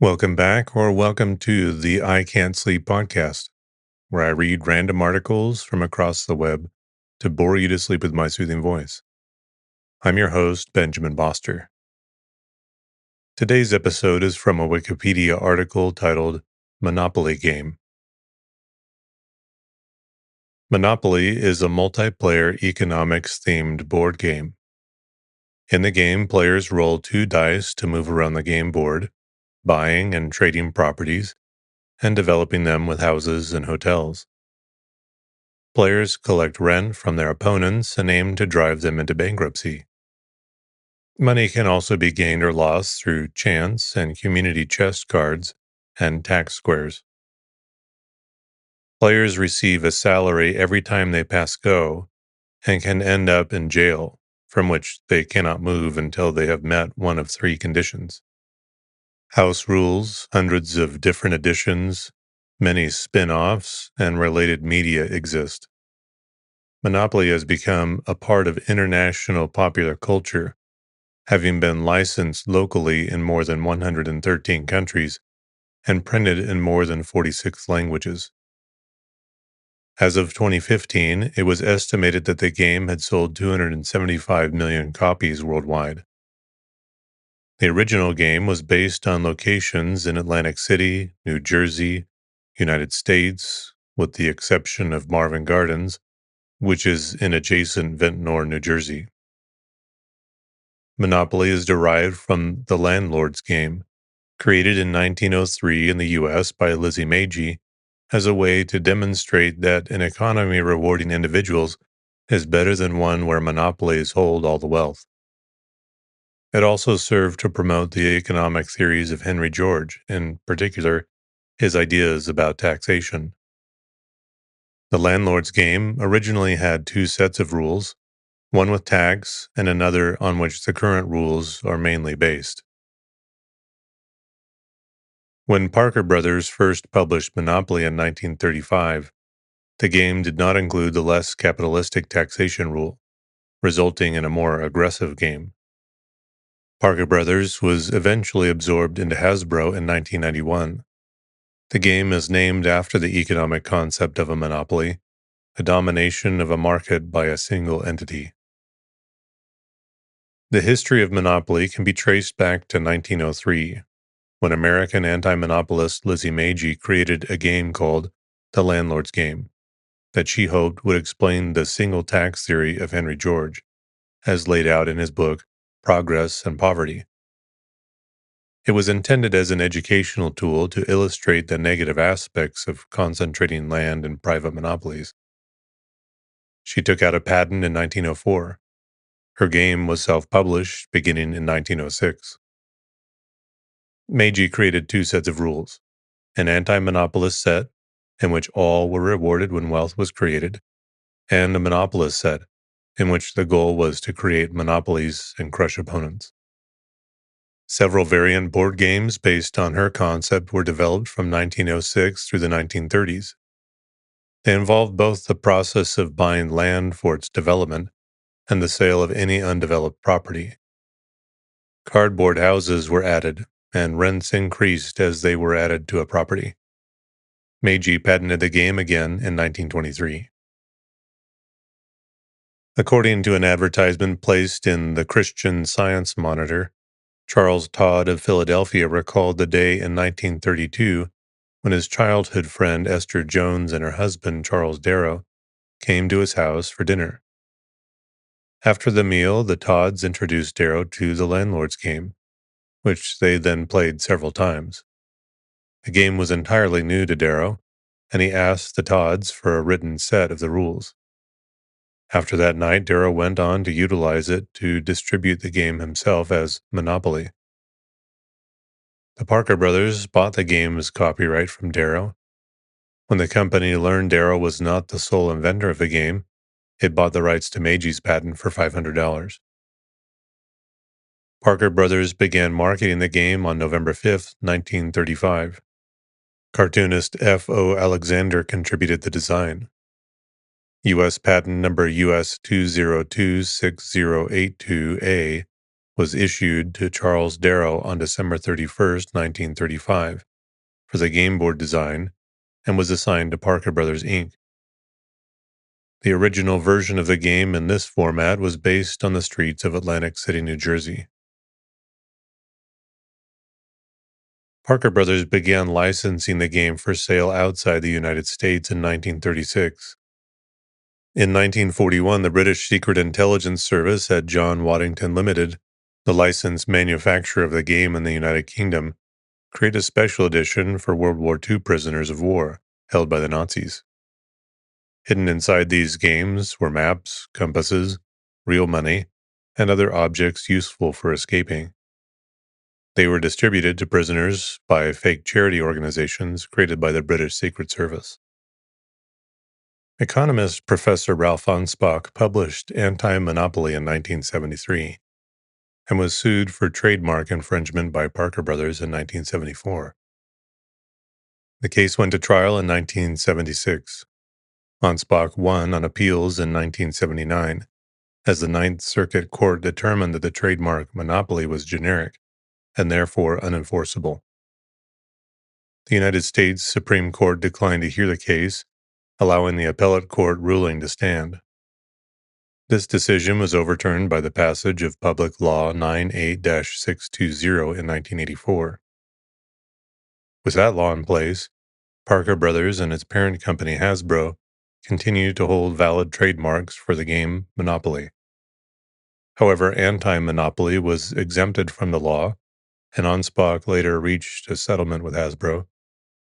Welcome back, or welcome to the I Can't Sleep podcast, where I read random articles from across the web to bore you to sleep with my soothing voice. I'm your host, Benjamin Boster. Today's episode is from a Wikipedia article titled Monopoly Game. Monopoly is a multiplayer economics-themed board game. In the game, players roll 2 dice to move around the game board, buying and trading properties, and developing them with houses and hotels. Players collect rent from their opponents and aim to drive them into bankruptcy. Money can also be gained or lost through chance and community chest cards and tax squares. Players receive a salary every time they pass go and can end up in jail, from which they cannot move until they have met one of 3 conditions. House rules, hundreds of different editions, many spin-offs, and related media exist. Monopoly has become a part of international popular culture, having been licensed locally in more than 113 countries and printed in more than 46 languages. As of 2015, it was estimated that the game had sold 275 million copies worldwide. The original game was based on locations in Atlantic City, New Jersey, United States, with the exception of Marvin Gardens, which is in adjacent Ventnor, New Jersey. Monopoly is derived from the Landlord's Game, created in 1903 in the U.S. by Lizzie Meiji as a way to demonstrate that an economy rewarding individuals is better than one where monopolies hold all the wealth. It also served to promote the economic theories of Henry George, in particular, his ideas about taxation. The Landlord's Game originally had 2 sets of rules, one with tags and another on which the current rules are mainly based. When Parker Brothers first published Monopoly in 1935, the game did not include the less capitalistic taxation rule, resulting in a more aggressive game. Parker Brothers was eventually absorbed into Hasbro in 1991. The game is named after the economic concept of a monopoly, the domination of a market by a single entity. The history of Monopoly can be traced back to 1903, when American anti-monopolist Lizzie Meiji created a game called The Landlord's Game, that she hoped would explain the single tax theory of Henry George, as laid out in his book Progress and Poverty. It was intended as an educational tool to illustrate the negative aspects of concentrating land in private monopolies. She took out a patent in 1904. Her game was self-published beginning in 1906. Meiji created 2 sets of rules, an anti-monopolist set, in which all were rewarded when wealth was created, and a monopolist set, in which the goal was to create monopolies and crush opponents. Several variant board games based on her concept were developed from 1906 through the 1930s. They involved both the process of buying land for its development and the sale of any undeveloped property. Cardboard houses were added, and rents increased as they were added to a property. Meiji patented the game again in 1923. According to an advertisement placed in the Christian Science Monitor, Charles Todd of Philadelphia recalled the day in 1932 when his childhood friend Esther Jones and her husband Charles Darrow came to his house for dinner. After the meal, the Todds introduced Darrow to the Landlord's Game, which they then played several times. The game was entirely new to Darrow, and he asked the Todds for a written set of the rules. After that night, Darrow went on to utilize it to distribute the game himself as Monopoly. The Parker brothers bought the game's copyright from Darrow. When the company learned Darrow was not the sole inventor of the game, it bought the rights to Meiji's patent for $500. Parker Brothers began marketing the game on November 5, 1935. Cartoonist F. O. Alexander contributed the design. U.S. patent number US 2026082A was issued to Charles Darrow on December 31st, 1935, for the game board design and was assigned to Parker Brothers, Inc. The original version of the game in this format was based on the streets of Atlantic City, New Jersey. Parker Brothers began licensing the game for sale outside the United States in 1936. In 1941, the British Secret Intelligence Service at John Waddington Limited, the licensed manufacturer of the game in the United Kingdom, created a special edition for World War II prisoners of war held by the Nazis. Hidden inside these games were maps, compasses, real money, and other objects useful for escaping. They were distributed to prisoners by fake charity organizations created by the British Secret Service. Economist Professor Ralph Anspach published Anti-Monopoly in 1973 and was sued for trademark infringement by Parker Brothers in 1974. The case went to trial in 1976. Anspach won on appeals in 1979, as the Ninth Circuit Court determined that the trademark monopoly was generic and therefore unenforceable. The United States Supreme Court declined to hear the case, allowing the appellate court ruling to stand. This decision was overturned by the passage of Public Law 98-620 in 1984. With that law in place, Parker Brothers and its parent company Hasbro continued to hold valid trademarks for the game Monopoly. However, anti-monopoly was exempted from the law, and Anspach later reached a settlement with Hasbro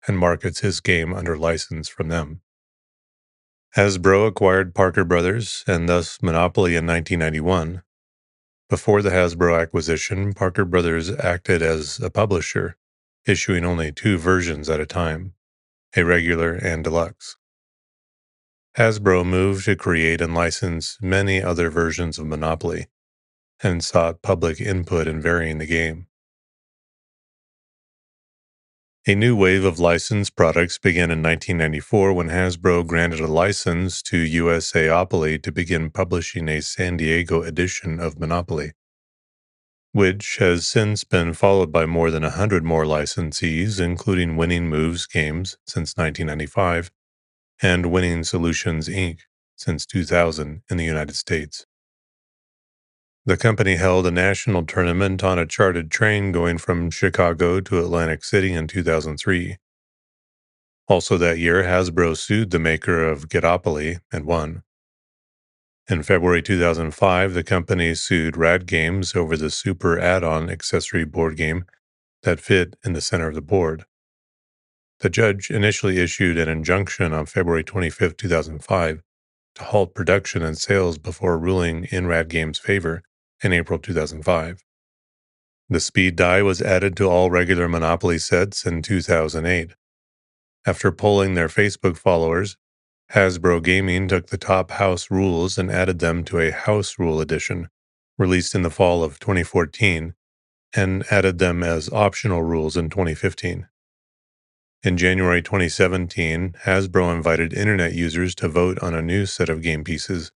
and markets his game under license from them. Hasbro acquired Parker Brothers and thus Monopoly in 1991. Before the Hasbro acquisition, Parker Brothers acted as a publisher, issuing only 2 versions at a time, a regular and deluxe. Hasbro moved to create and license many other versions of Monopoly and sought public input in varying the game. A new wave of licensed products began in 1994 when Hasbro granted a license to USAopoly to begin publishing a San Diego edition of Monopoly, which has since been followed by more than 100 more licensees, including Winning Moves Games since 1995 and Winning Solutions Inc. since 2000 in the United States. The company held a national tournament on a chartered train going from Chicago to Atlantic City in 2003. Also that year, Hasbro sued the maker of Getopoly and won. In February 2005, the company sued Rad Games over the Super Add-on accessory board game that fit in the center of the board. The judge initially issued an injunction on February 25, 2005, to halt production and sales before ruling in Rad Games' favor in April 2005. The speed die was added to all regular Monopoly sets in 2008. After polling their Facebook followers, Hasbro Gaming took the top house rules and added them to a House Rule edition, released in the fall of 2014, and added them as optional rules in 2015. In January 2017, Hasbro invited internet users to vote on a new set of game pieces,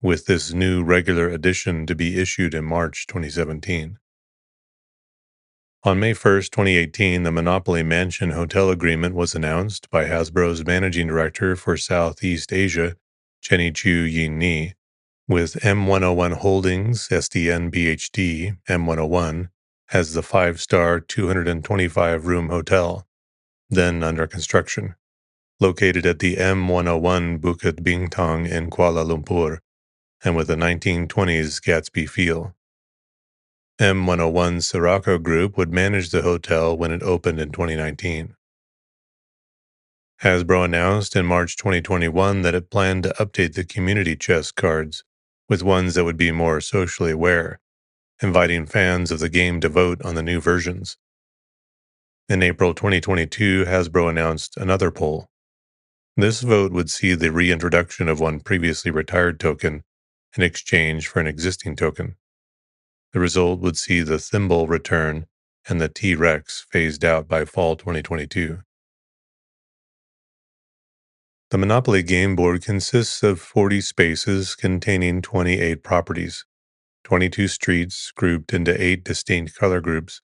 with this new regular edition to be issued in March 2017. On May 1, 2018, the Monopoly Mansion Hotel Agreement was announced by Hasbro's Managing Director for Southeast Asia, Jenny Chu Yin Ni, with M101 Holdings, SDN BHD, M101, as the 5-star 225-room hotel, then under construction, located at the M101 Bukit Bintang in Kuala Lumpur, and with a 1920s Gatsby feel. M101 Sirocco Group would manage the hotel when it opened in 2019. Hasbro announced in March 2021 that it planned to update the community chest cards with ones that would be more socially aware, inviting fans of the game to vote on the new versions. In April 2022, Hasbro announced another poll. This vote would see the reintroduction of one previously retired token in exchange for an existing token. The result would see the Thimble return and the T-Rex phased out by fall 2022. The Monopoly game board consists of 40 spaces containing 28 properties, 22 streets grouped into 8 distinct color groups,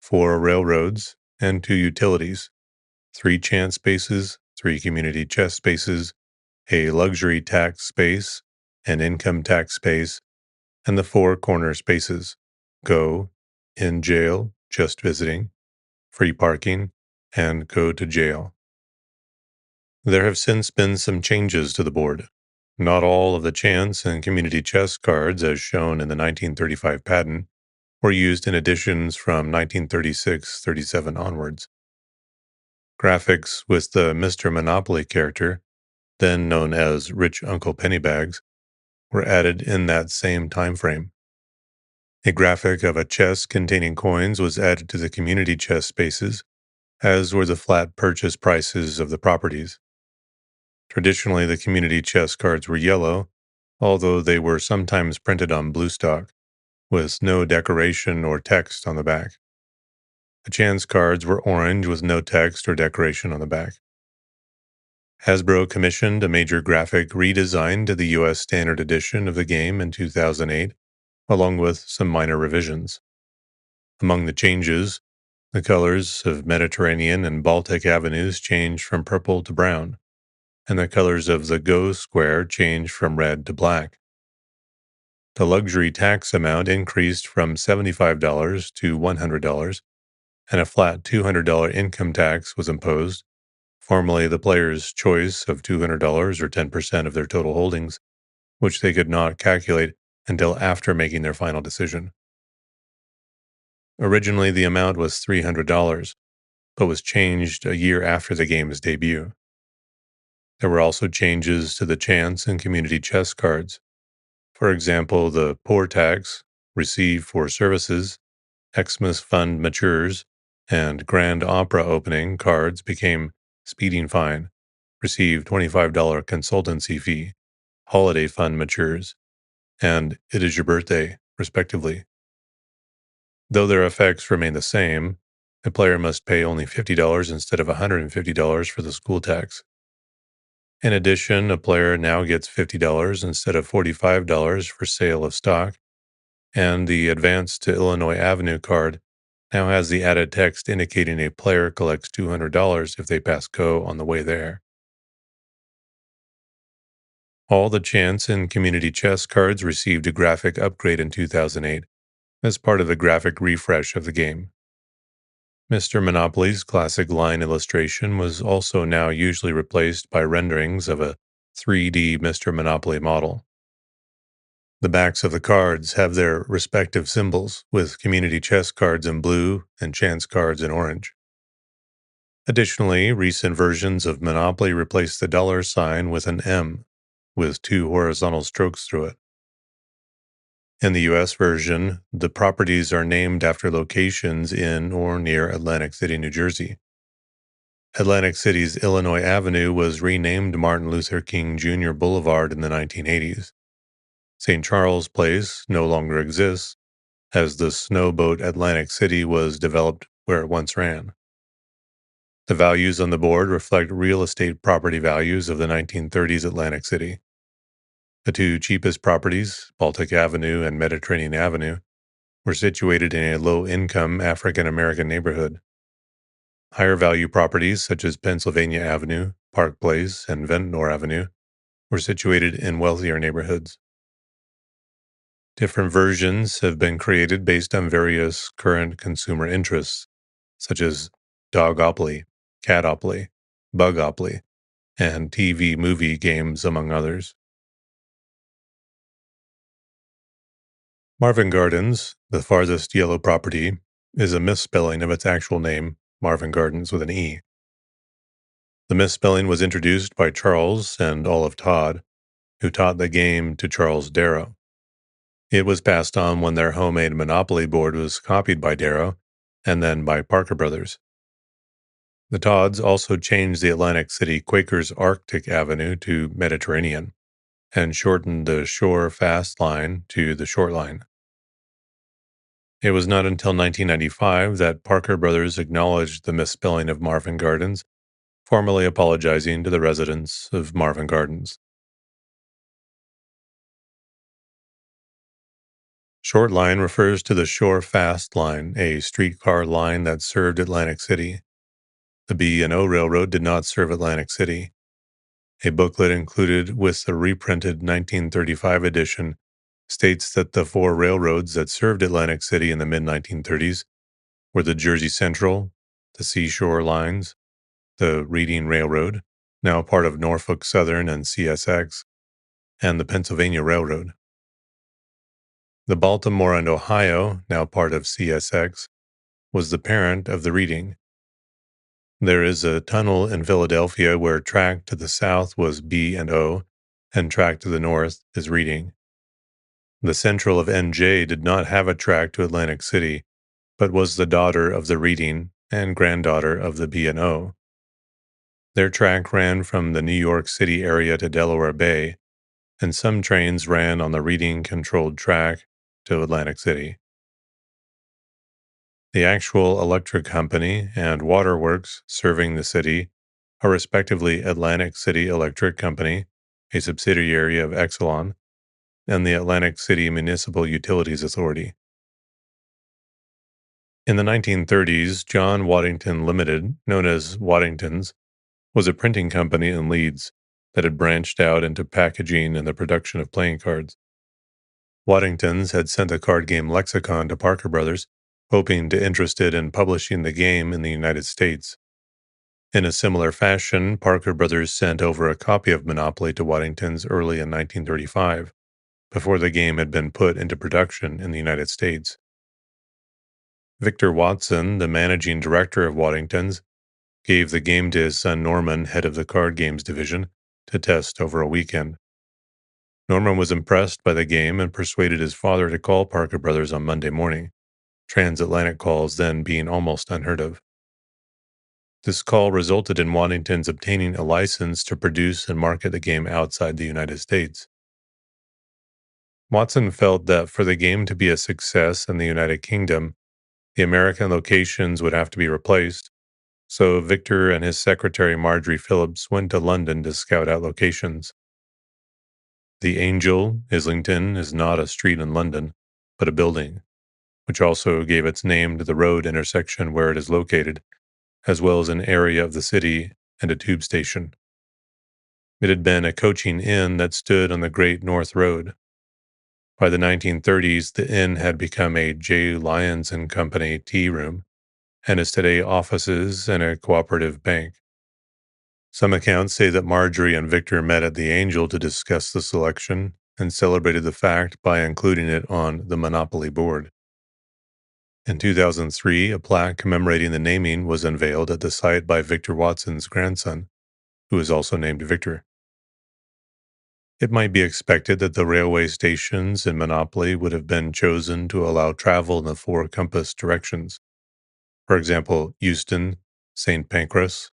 4 railroads, and 2 utilities, 3 chance spaces, 3 community chest spaces, a luxury tax space, an income tax space, and the 4 corner spaces: go, in jail, just visiting, free parking, and go to jail. There have since been some changes to the board. Not all of the chance and community chest cards, as shown in the 1935 patent, were used in editions from 1936-37 onwards. Graphics with the Mr. Monopoly character, then known as Rich Uncle Pennybags, were added in that same time frame. A graphic of a chest containing coins was added to the community chest spaces, as were the flat purchase prices of the properties. Traditionally, the community chest cards were yellow, although they were sometimes printed on blue stock, with no decoration or text on the back. The chance cards were orange with no text or decoration on the back. Hasbro commissioned a major graphic redesign to the US Standard Edition of the game in 2008, along with some minor revisions. Among the changes, the colors of Mediterranean and Baltic avenues changed from purple to brown, and the colors of the Go square changed from red to black. The luxury tax amount increased from $75 to $100, and a flat $200 income tax was imposed, formerly the player's choice of $200 or 10% of their total holdings, which they could not calculate until after making their final decision. Originally, the amount was $300, but was changed a year after the game's debut. There were also changes to the chance and community chest cards. For example, the poor tax, receive for services, Xmas fund matures, and Grand Opera opening cards became speeding fine, receive $25 consultancy fee, holiday fund matures, and it is your birthday, respectively. Though their effects remain the same, the player must pay only $50 instead of $150 for the school tax. In addition, a player now gets $50 instead of $45 for sale of stock, and the Advance to Illinois Avenue card now has the added text indicating a player collects $200 if they pass go on the way there. All the chance and community chest cards received a graphic upgrade in 2008 as part of the graphic refresh of the game. Mr. Monopoly's classic line illustration was also now usually replaced by renderings of a 3D Mr. Monopoly model. The backs of the cards have their respective symbols, with community chest cards in blue and chance cards in orange. Additionally, recent versions of Monopoly replace the dollar sign with an M, with 2 horizontal strokes through it. In the US version, the properties are named after locations in or near Atlantic City, New Jersey. Atlantic City's Illinois Avenue was renamed Martin Luther King Jr. Boulevard in the 1980s. St. Charles Place no longer exists, as the Snowboat Atlantic City was developed where it once ran. The values on the board reflect real estate property values of the 1930s Atlantic City. The 2 cheapest properties, Baltic Avenue and Mediterranean Avenue, were situated in a low-income African-American neighborhood. Higher value properties such as Pennsylvania Avenue, Park Place, and Ventnor Avenue were situated in wealthier neighborhoods. Different versions have been created based on various current consumer interests, such as Dogopoly, Catopoly, Bugopoly, and TV movie games, among others. Marvin Gardens, the farthest yellow property, is a misspelling of its actual name, Marvin Gardens with an E. The misspelling was introduced by Charles and Olive Todd, who taught the game to Charles Darrow. It was passed on when their homemade Monopoly board was copied by Darrow, and then by Parker Brothers. The Todds also changed the Atlantic City Quakers Arctic Avenue to Mediterranean, and shortened the Shore Fast Line to the Short Line. It was not until 1995 that Parker Brothers acknowledged the misspelling of Marvin Gardens, formally apologizing to the residents of Marvin Gardens. Short line refers to the Shore Fast Line, a streetcar line that served Atlantic City. The B&O Railroad did not serve Atlantic City. A booklet included with the reprinted 1935 edition states that the four railroads that served Atlantic City in the mid-1930s were the Jersey Central, the Seashore Lines, the Reading Railroad, now part of Norfolk Southern and CSX, and the Pennsylvania Railroad. The Baltimore and Ohio, now part of CSX, was the parent of the Reading. There is a tunnel in Philadelphia where track to the south was B&O and track to the north is Reading. The Central of NJ did not have a track to Atlantic City, but was the daughter of the Reading and granddaughter of the B&O. Their track ran from the New York City area to Delaware Bay, and some trains ran on the Reading-controlled track to Atlantic City. The actual electric company and waterworks serving the city are respectively Atlantic City Electric Company, a subsidiary of Exelon, and the Atlantic City Municipal Utilities Authority. In the 1930s, John Waddington Limited, known as Waddington's, was a printing company in Leeds that had branched out into packaging and the production of playing cards. Waddington's had sent a card game lexicon to Parker Brothers, hoping to interest it in publishing the game in the United States. In a similar fashion, Parker Brothers sent over a copy of Monopoly to Waddington's early in 1935, before the game had been put into production in the United States. Victor Watson, the managing director of Waddington's, gave the game to his son Norman, head of the card games division, to test over a weekend. Norman was impressed by the game and persuaded his father to call Parker Brothers on Monday morning, transatlantic calls then being almost unheard of. This call resulted in Waddington's obtaining a license to produce and market the game outside the United States. Watson felt that for the game to be a success in the United Kingdom, the American locations would have to be replaced, so Victor and his secretary Marjorie Phillips went to London to scout out locations. The Angel, Islington, is not a street in London, but a building, which also gave its name to the road intersection where it is located, as well as an area of the city and a tube station. It had been a coaching inn that stood on the Great North Road. By the 1930s, the inn had become a J. Lyons and Company tea room, and is today offices and a cooperative bank. Some accounts say that Marjorie and Victor met at the Angel to discuss the selection and celebrated the fact by including it on the Monopoly board. In 2003, a plaque commemorating the naming was unveiled at the site by Victor Watson's grandson, who is also named Victor. It might be expected that the railway stations in Monopoly would have been chosen to allow travel in the four compass directions. For example, Euston, St. Pancras,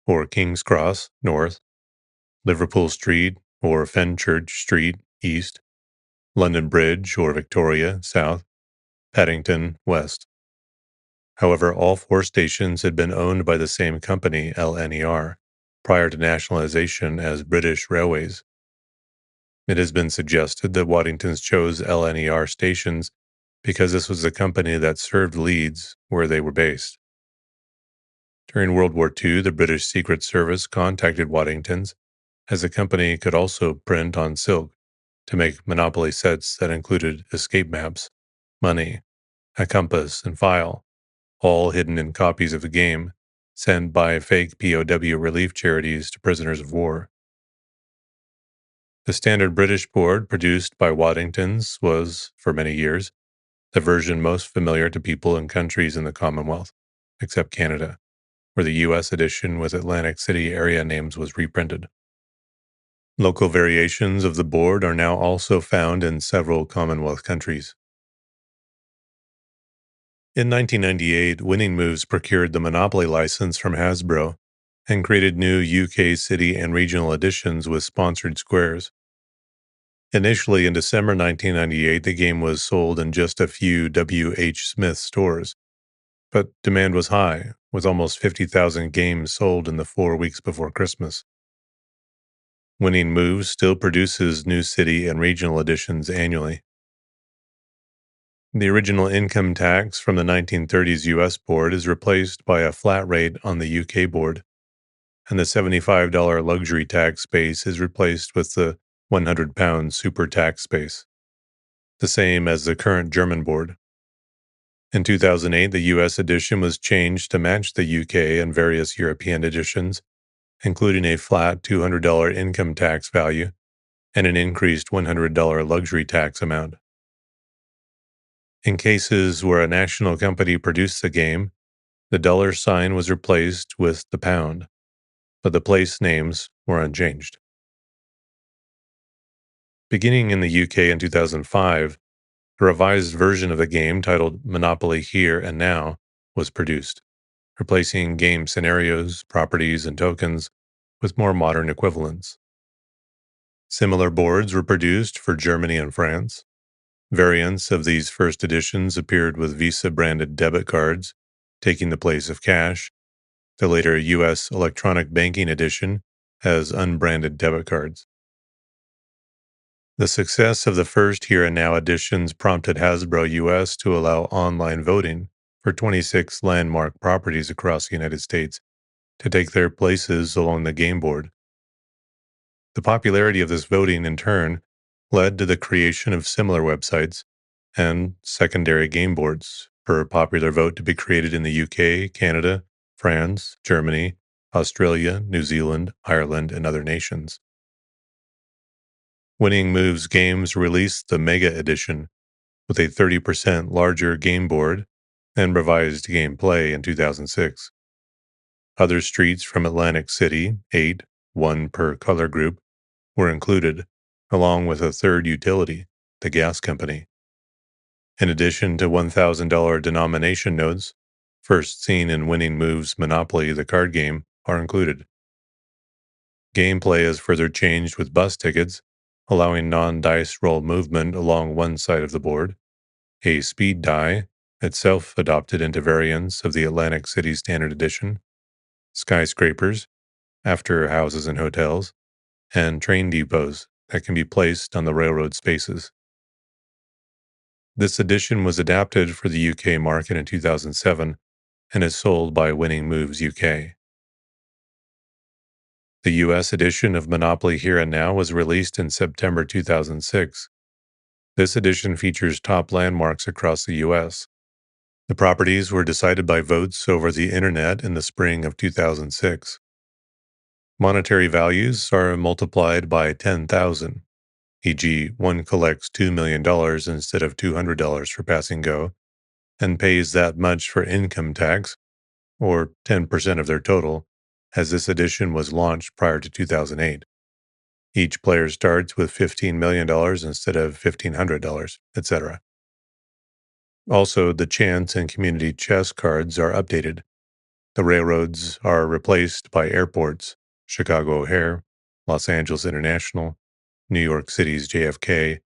or King's Cross, north, Liverpool Street or Fenchurch Street, east, London Bridge or Victoria, south, Paddington, west. However, all four stations had been owned by the same company, LNER, prior to nationalization as British Railways. It has been suggested that Waddington's chose LNER stations because this was the company that served Leeds, where they were based. During World War II, the British Secret Service contacted Waddington's, as the company could also print on silk to make Monopoly sets that included escape maps, money, a compass, and file, all hidden in copies of the game sent by fake POW relief charities to prisoners of war. The standard British board produced by Waddington's was, for many years, the version most familiar to people in countries in the Commonwealth, except Canada, where the U.S. edition with Atlantic City area names was reprinted. Local variations of the board are now also found in several Commonwealth countries. In 1998, Winning Moves procured the Monopoly license from Hasbro and created new UK city and regional editions with sponsored squares. Initially, in December 1998, the game was sold in just a few W.H. Smith stores, but demand was high, with almost 50,000 games sold in the 4 weeks before Christmas. Winning Moves still produces new city and regional editions annually. The original income tax from the 1930s US board is replaced by a flat rate on the UK board, and the $75 luxury tax base is replaced with the £100 super tax base, the same as the current German board. In 2008, the US edition was changed to match the UK and various European editions, including a flat $200 income tax value and an increased $100 luxury tax amount. In cases where a national company produced the game, the dollar sign was replaced with the pound, but the place names were unchanged. Beginning in the UK in 2005, a revised version of the game titled Monopoly Here and Now was produced, replacing game scenarios, properties, and tokens with more modern equivalents. Similar boards were produced for Germany and France. Variants of these first editions appeared with Visa-branded debit cards, taking the place of cash. The later U.S. electronic banking edition has unbranded debit cards. The success of the first Here and Now editions prompted Hasbro US to allow online voting for 26 landmark properties across the United States to take their places along the game board. The popularity of this voting, in turn, led to the creation of similar websites and secondary game boards per popular vote to be created in the UK, Canada, France, Germany, Australia, New Zealand, Ireland, and other nations. Winning Moves Games released the Mega Edition with a 30% larger game board and revised gameplay in 2006. Other streets from Atlantic City, 8, one per color group, were included, along with a third utility, the gas company. In addition to $1,000 denomination notes, first seen in Winning Moves Monopoly the card game, are included. Gameplay is further changed with bus tickets, allowing non-dice roll movement along one side of the board, a speed die, itself adopted into variants of the Atlantic City Standard Edition, skyscrapers, after houses and hotels, and train depots that can be placed on the railroad spaces. This edition was adapted for the UK market in 2007 and is sold by Winning Moves UK. The US edition of Monopoly Here and Now was released in September 2006. This edition features top landmarks across the US. The properties were decided by votes over the internet in the spring of 2006. Monetary values are multiplied by 10,000, e.g., one collects $2 million instead of $200 for passing go, and pays that much for income tax, or 10% of their total, as this edition was launched prior to 2008. Each player starts with $15 million instead of $1,500, etc. Also, the chance and community chess cards are updated. The railroads are replaced by airports, Chicago O'Hare, Los Angeles International, New York City's JFK,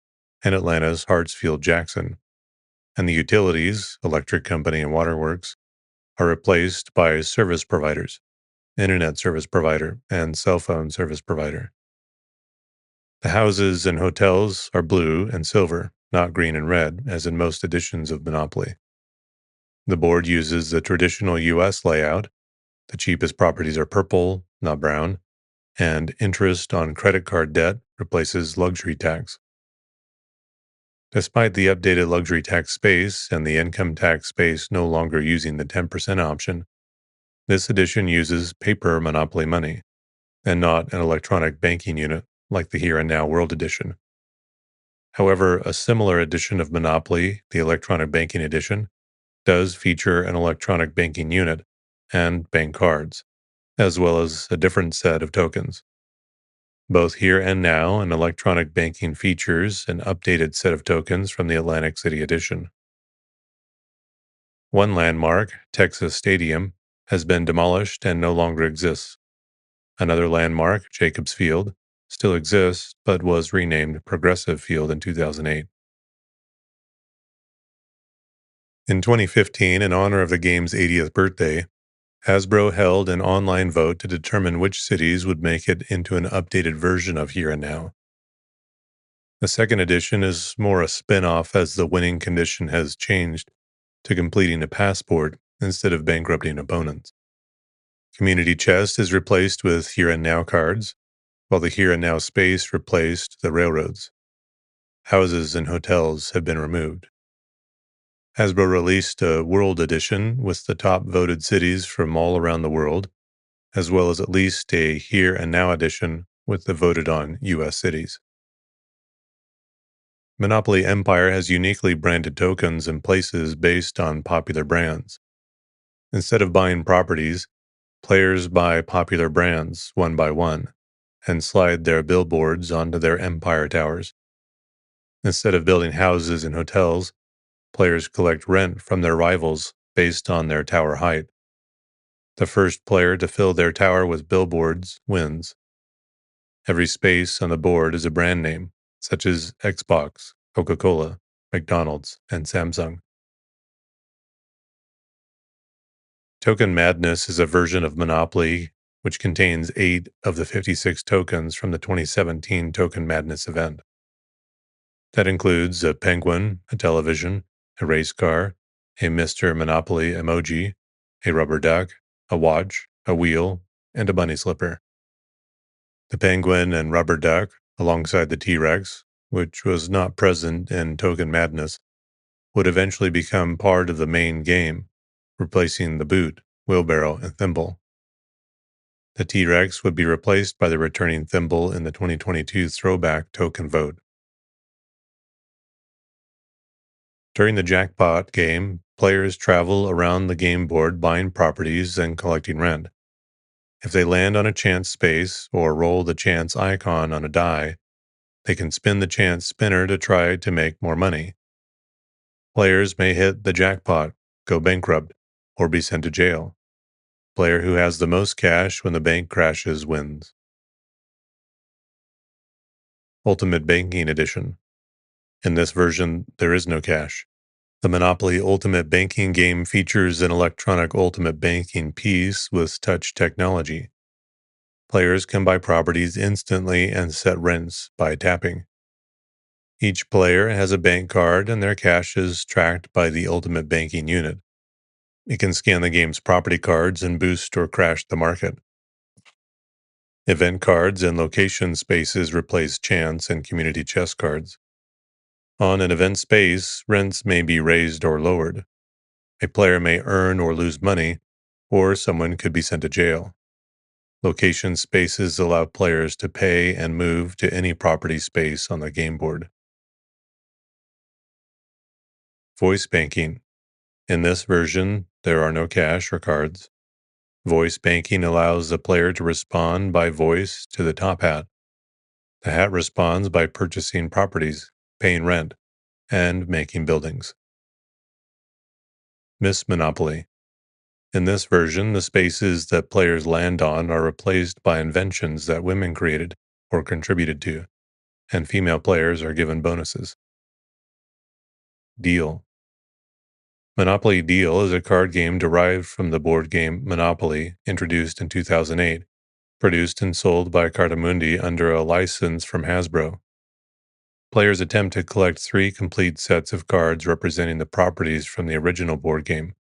and Atlanta's Hartsfield-Jackson. And the utilities, electric company and waterworks, are replaced by service providers, internet service provider, and cell phone service provider. The houses and hotels are blue and silver, not green and red, as in most editions of Monopoly. The board uses the traditional US layout. The cheapest properties are purple, not brown, and interest on credit card debt replaces luxury tax. Despite the updated luxury tax space and the income tax space no longer using the 10% option, this edition uses paper Monopoly money and not an electronic banking unit like the Here and Now World Edition. However, a similar edition of Monopoly, the Electronic Banking Edition, does feature an electronic banking unit and bank cards, as well as a different set of tokens. Both Here and Now and electronic banking features an updated set of tokens from the Atlantic City Edition. One landmark, Texas Stadium, has been demolished and no longer exists. Another landmark, Jacobs Field, still exists but was renamed Progressive Field in 2008. In 2015, in honor of the game's 80th birthday, Hasbro held an online vote to determine which cities would make it into an updated version of Here and Now. The second edition is more a spin off as the winning condition has changed to completing a passport instead of bankrupting opponents. Community Chest is replaced with Here and Now cards, while the Here and Now space replaced the railroads. Houses and hotels have been removed. Hasbro released a World Edition with the top voted cities from all around the world, as well as at least a Here and Now edition with the voted on US cities. Monopoly Empire has uniquely branded tokens and places based on popular brands. Instead of buying properties, players buy popular brands one by one and slide their billboards onto their empire towers. Instead of building houses and hotels, players collect rent from their rivals based on their tower height. The first player to fill their tower with billboards wins. Every space on the board is a brand name, such as Xbox, Coca-Cola, McDonald's, and Samsung. Token Madness is a version of Monopoly which contains 8 of the 56 tokens from the 2017 Token Madness event. That includes a penguin, a television, a race car, a Mr. Monopoly emoji, a rubber duck, a watch, a wheel, and a bunny slipper. The penguin and rubber duck, alongside the T-Rex, which was not present in Token Madness, would eventually become part of the main game, replacing the boot, wheelbarrow, and thimble. The T-Rex would be replaced by the returning thimble in the 2022 throwback token vote. During the jackpot game, players travel around the game board buying properties and collecting rent. If they land on a chance space or roll the chance icon on a die, they can spin the chance spinner to try to make more money. Players may hit the jackpot, go bankrupt, or be sent to jail. Player who has the most cash when the bank crashes wins. Ultimate Banking Edition. In this version, there is no cash. The Monopoly Ultimate Banking game features an electronic ultimate banking piece with touch technology. Players can buy properties instantly and set rents by tapping. Each player has a bank card and their cash is tracked by the Ultimate Banking unit. It can scan the game's property cards and boost or crash the market. Event cards and location spaces replace chance and community chest cards. On an event space, rents may be raised or lowered. A player may earn or lose money, or someone could be sent to jail. Location spaces allow players to pay and move to any property space on the game board. Voice banking. In this version, there are no cash or cards. Voice banking allows the player to respond by voice to the top hat. The hat responds by purchasing properties, paying rent, and making buildings. Miss Monopoly. In this version, the spaces that players land on are replaced by inventions that women created or contributed to, and female players are given bonuses. Deal. Monopoly Deal is a card game derived from the board game Monopoly, introduced in 2008, produced and sold by Cartamundi under a license from Hasbro. Players attempt to collect 3 complete sets of cards representing the properties from the original board game,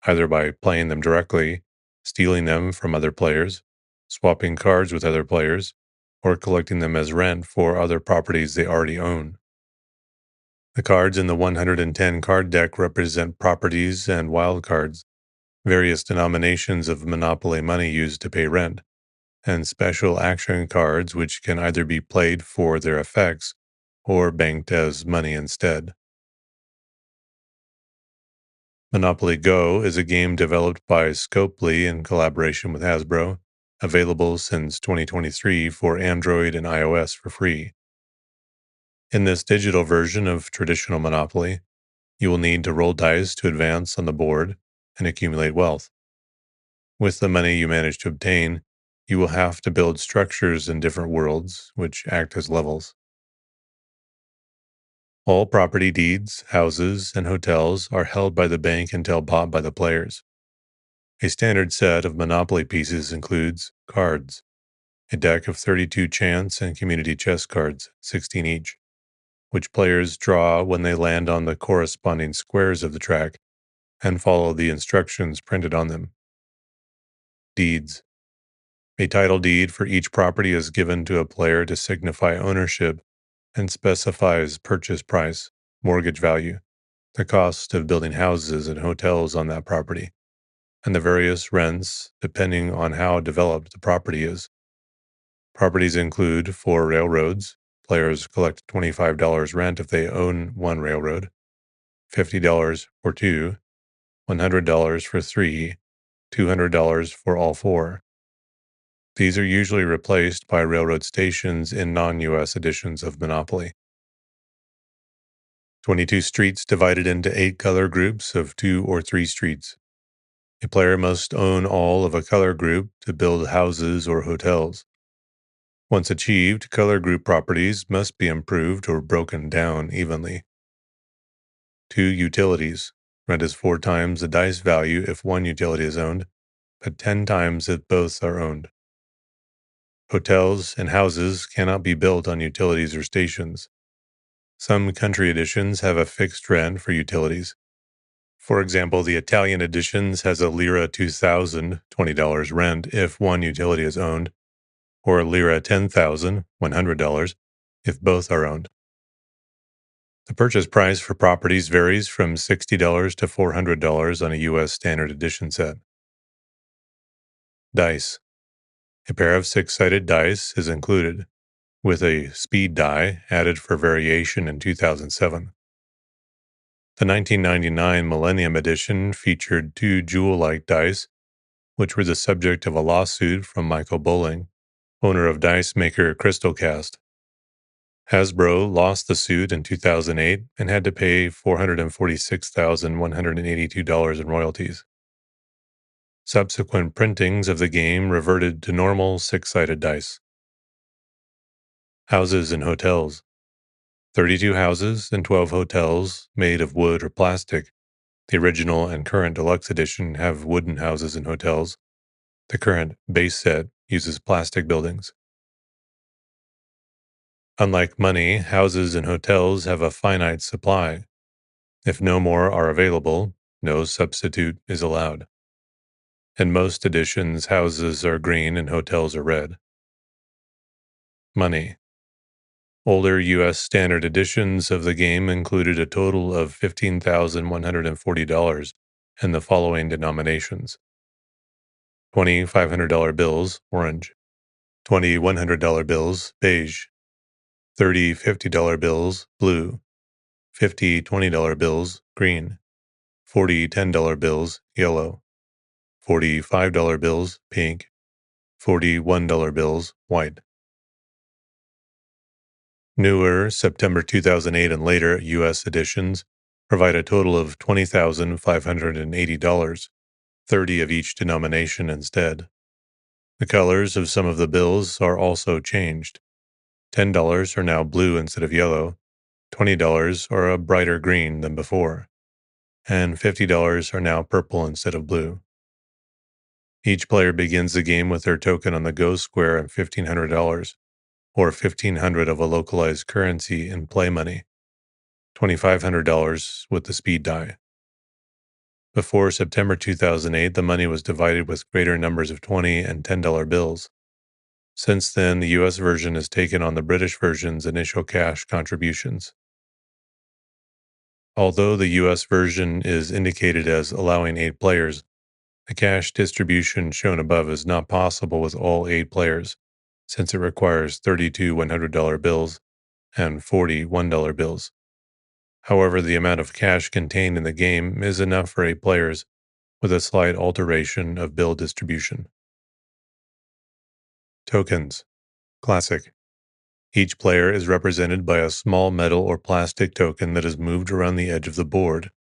either by playing them directly, stealing them from other players, swapping cards with other players, or collecting them as rent for other properties they already own. The cards in the 110 card deck represent properties and wild cards, various denominations of Monopoly money used to pay rent, and special action cards which can either be played for their effects or banked as money instead. Monopoly Go is a game developed by Scopely in collaboration with Hasbro, available since 2023 for Android and iOS for free. In this digital version of traditional Monopoly, you will need to roll dice to advance on the board and accumulate wealth. With the money you manage to obtain, you will have to build structures in different worlds, which act as levels. All property deeds, houses, and hotels are held by the bank until bought by the players. A standard set of Monopoly pieces includes cards, a deck of 32 chance and community chest cards, 16 each, which players draw when they land on the corresponding squares of the track and follow the instructions printed on them. Deeds. A title deed for each property is given to a player to signify ownership and specifies purchase price, mortgage value, the cost of building houses and hotels on that property, and the various rents depending on how developed the property is. Properties include 4 railroads. Players collect $25 rent if they own one railroad, $50 for 2, $100 for 3, $200 for all 4. These are usually replaced by railroad stations in non-US editions of Monopoly. 22 streets divided into 8 color groups of 2 or 3 streets. A player must own all of a color group to build houses or hotels. Once achieved, color group properties must be improved or broken down evenly. 2 utilities. Rent is 4 times the dice value if one utility is owned, but 10 times if both are owned. Hotels and houses cannot be built on utilities or stations. Some country editions have a fixed rent for utilities. For example, the Italian editions has a Lira 2000 $20 rent if one utility is owned, or Lira 10,000 $100 if both are owned. The purchase price for properties varies from $60 to $400 on a U.S. standard edition set. Dice. A pair of 6-sided dice is included, with a speed die added for variation in 2007. The 1999 Millennium Edition featured 2 jewel-like dice, which were the subject of a lawsuit from Michael Bowling, owner of dice maker Crystalcast. Hasbro lost the suit in 2008 and had to pay $446,182 in royalties. Subsequent printings of the game reverted to normal 6-sided dice. Houses and hotels. 32 houses and 12 hotels made of wood or plastic. The original and current deluxe edition have wooden houses and hotels. The current base set uses plastic buildings. Unlike money, houses and hotels have a finite supply. If no more are available, no substitute is allowed. In most editions, houses are green and hotels are red. Money. Older U.S. standard editions of the game included a total of $15,140 in the following denominations: 20 $500 bills, orange; 20 $100 bills, beige; 30 $50 bills, blue; 50 $20 bills, green; 40 $10 bills, yellow; 40 $5 bills, pink; 40 $1 bills, white. Newer September 2008 and later U.S. editions provide a total of $20,580, 30 of each denomination instead. The colors of some of the bills are also changed. $10 are now blue instead of yellow, $20 are a brighter green than before, and $50 are now purple instead of blue. Each player begins the game with their token on the go square and $1,500, or $1,500 of a localized currency in play money, $2,500 with the speed die. Before September 2008, the money was divided with greater numbers of $20 and $10 bills. Since then, the U.S. version has taken on the British version's initial cash contributions. Although the U.S. version is indicated as allowing 8 players, the cash distribution shown above is not possible with all 8 players, since it requires 32 $100 bills and 40 $1 bills. However, the amount of cash contained in the game is enough for 8 players, with a slight alteration of bill distribution. Tokens. Classic. Each player is represented by a small metal or plastic token that is moved around the edge of the board,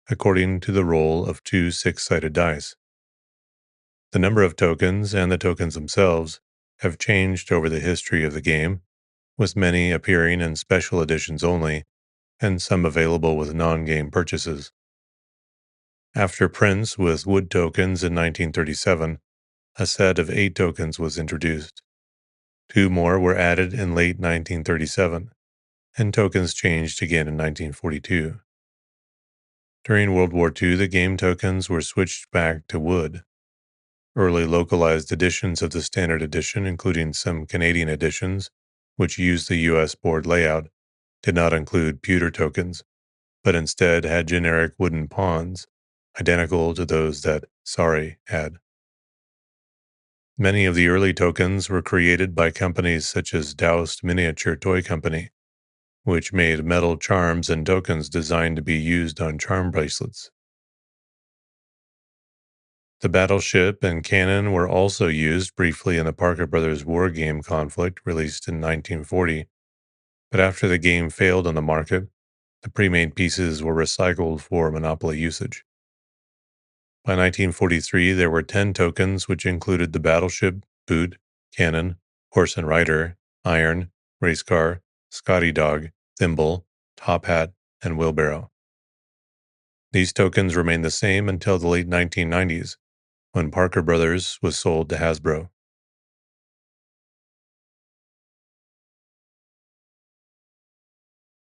according to the roll of 2 6-sided dice. The number of tokens and the tokens themselves have changed over the history of the game, with many appearing in special editions only, and some available with non-game purchases. After prints with wood tokens in 1937, a set of 8 tokens was introduced. 2 more were added in late 1937. and tokens changed again in 1942. During World War II, the game tokens were switched back to wood. Early localized editions of the standard edition, including some Canadian editions, which used the US board layout, did not include pewter tokens, but instead had generic wooden pawns, identical to those that Sorry had. Many of the early tokens were created by companies such as Doust Miniature Toy Company, which made metal charms and tokens designed to be used on charm bracelets. The battleship and cannon were also used briefly in the Parker Brothers War Game conflict released in 1940, but after the game failed on the market, the pre-made pieces were recycled for Monopoly usage. By 1943, there were 10 tokens, which included the battleship, boot, cannon, horse and rider, iron, race car, Scotty dog, thimble, top hat, and wheelbarrow. These tokens remained the same until the late 1990s, when Parker Brothers was sold to Hasbro.